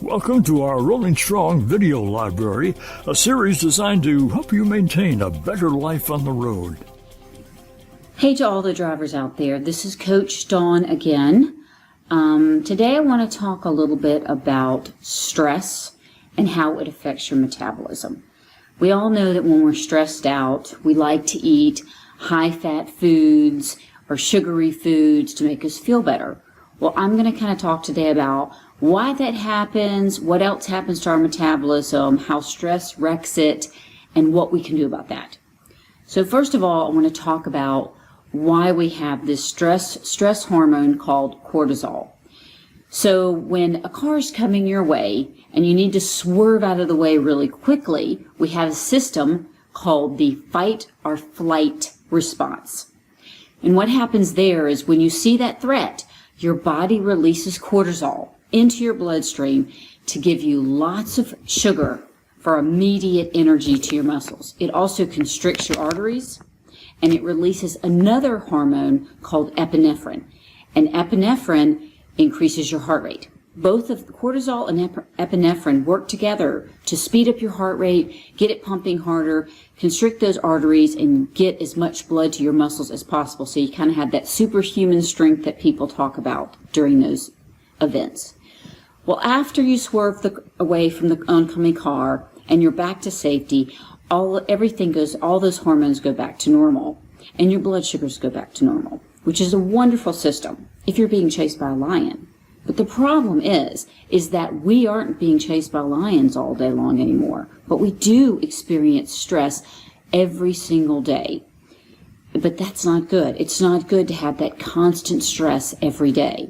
Welcome to our Rolling Strong video library, a series designed to help you maintain a better life on the road. Hey to all the drivers out there, this is Coach Dawn again. Today I want to talk a little bit about stress and how it affects your metabolism. We all know that when we're stressed out, we like to eat high-fat foods or sugary foods to make us feel better. Well, I'm going to kind of talk today about why that happens, what else happens to our metabolism, how stress wrecks it, and what we can do about that. So first of all, I want to talk about why we have this stress hormone called cortisol. So when a car is coming your way and you need to swerve out of the way really quickly, we have a system called the fight or flight response. And what happens there is when you see that threat, your body releases cortisol into your bloodstream to give you lots of sugar for immediate energy to your muscles. It also constricts your arteries, and it releases another hormone called epinephrine. And epinephrine increases your heart rate. Both of cortisol and epinephrine work together to speed up your heart rate, get it pumping harder, constrict those arteries, and get as much blood to your muscles as possible. So you kind of have that superhuman strength that people talk about during those events. Well, after you swerve away from the oncoming car and you're back to safety, all those hormones go back to normal, and your blood sugars go back to normal, which is a wonderful system if you're being chased by a lion. But the problem is that we aren't being chased by lions all day long anymore, but we do experience stress every single day. But that's not good. It's not good to have that constant stress every day.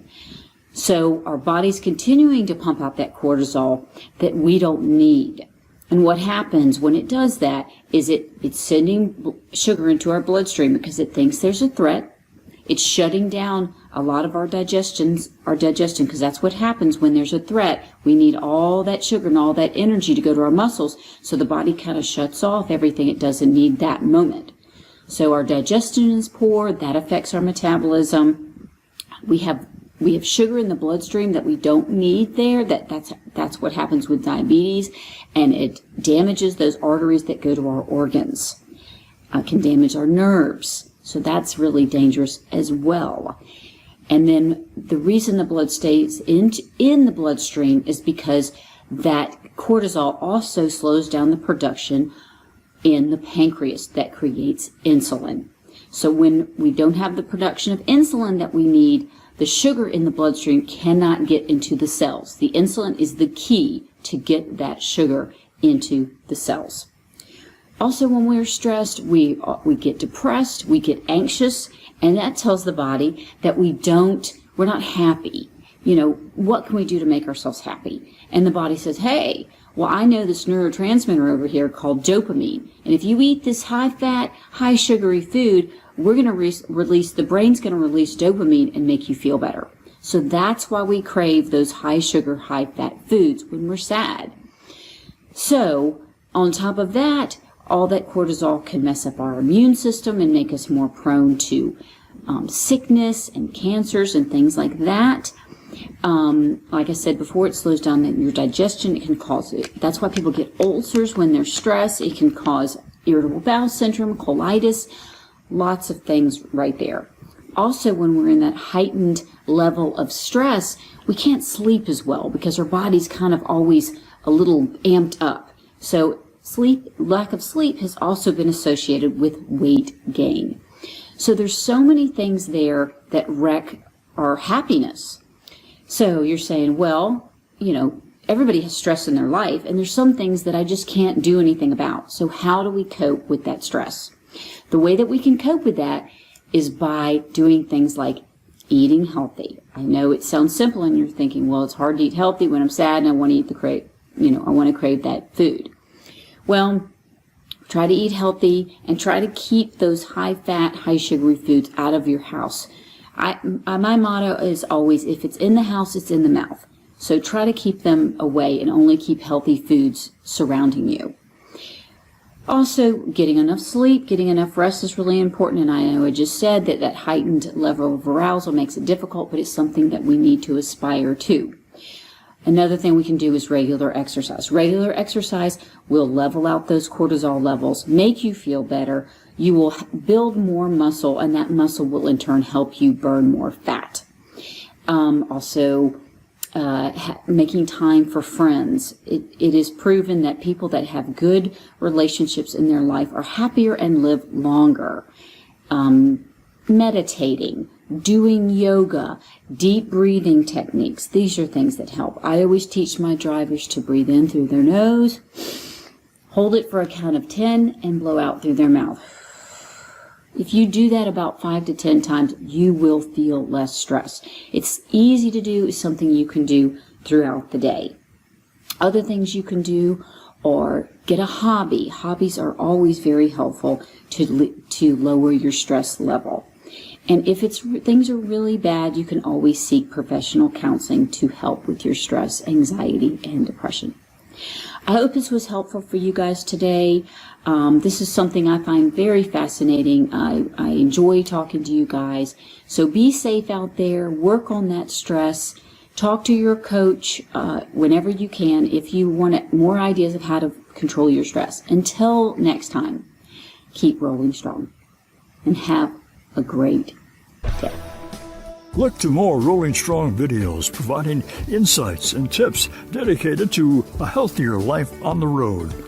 So our body's continuing to pump out that cortisol that we don't need. And what happens when it does that is it's sending sugar into our bloodstream because it thinks there's a threat. It's shutting down a lot of our digestion, because that's what happens when there's a threat. We need all that sugar and all that energy to go to our muscles, so the body kind of shuts off everything it doesn't need that moment. So our digestion is poor, that affects our metabolism. We have sugar in the bloodstream that we don't need there. That's what happens with diabetes, and it damages those arteries that go to our organs. Can damage our nerves. So that's really dangerous as well. And then the reason the blood stays in the bloodstream is because that cortisol also slows down the production in the pancreas that creates insulin. So when we don't have the production of insulin that we need, the sugar in the bloodstream cannot get into the cells. The insulin is the key to get that sugar into the cells. Also, when we're stressed, we get depressed, we get anxious, and that tells the body that we're not happy. What can we do to make ourselves happy? And the body says, hey, well, I know this neurotransmitter over here called dopamine, and if you eat this high-fat, high-sugary food, we're going to the brain's going to release dopamine and make you feel better. So that's why we crave those high-sugar, high-fat foods when we're sad. So, on top of that, all that cortisol can mess up our immune system and make us more prone to sickness and cancers and things like that. Like I said before, it slows down your digestion. It can cause it. That's why people get ulcers when they're stressed. It can cause irritable bowel syndrome, colitis, lots of things right there. Also, when we're in that heightened level of stress, we can't sleep as well because our body's kind of always a little amped up. So lack of sleep has also been associated with weight gain. So there's so many things there that wreck our happiness. So you're saying, well, everybody has stress in their life, and there's some things that I just can't do anything about. So how do we cope with that stress? The way that we can cope with that is by doing things like eating healthy. I know it sounds simple, and you're thinking, well, it's hard to eat healthy when I'm sad and I want to eat I want to crave that food. Well, try to eat healthy and try to keep those high-fat, high-sugary foods out of your house. My motto is always, if it's in the house, it's in the mouth. So try to keep them away and only keep healthy foods surrounding you. Also, getting enough sleep, getting enough rest is really important. And I know I just said that that heightened level of arousal makes it difficult, but it's something that we need to aspire to. Another thing we can do is regular exercise. Regular exercise will level out those cortisol levels, make you feel better. You will build more muscle, and that muscle will in turn help you burn more fat. Also, making time for friends. It is proven that people that have good relationships in their life are happier and live longer. Meditating, doing yoga, deep breathing techniques. These are things that help. I always teach my drivers to breathe in through their nose, hold it for a count of 10, and blow out through their mouth. If you do that about 5 to 10 times, you will feel less stress. It's easy to do. It's something you can do throughout the day. Other things you can do are get a hobby. Hobbies are always very helpful to lower your stress level. And if things are really bad, you can always seek professional counseling to help with your stress, anxiety, and depression. I hope this was helpful for you guys today. This is something I find very fascinating. I enjoy talking to you guys. So be safe out there. Work on that stress. Talk to your coach whenever you can if you want more ideas of how to control your stress. Until next time, keep rolling strong and have a great day. Look to more Rolling Strong videos providing insights and tips dedicated to a healthier life on the road.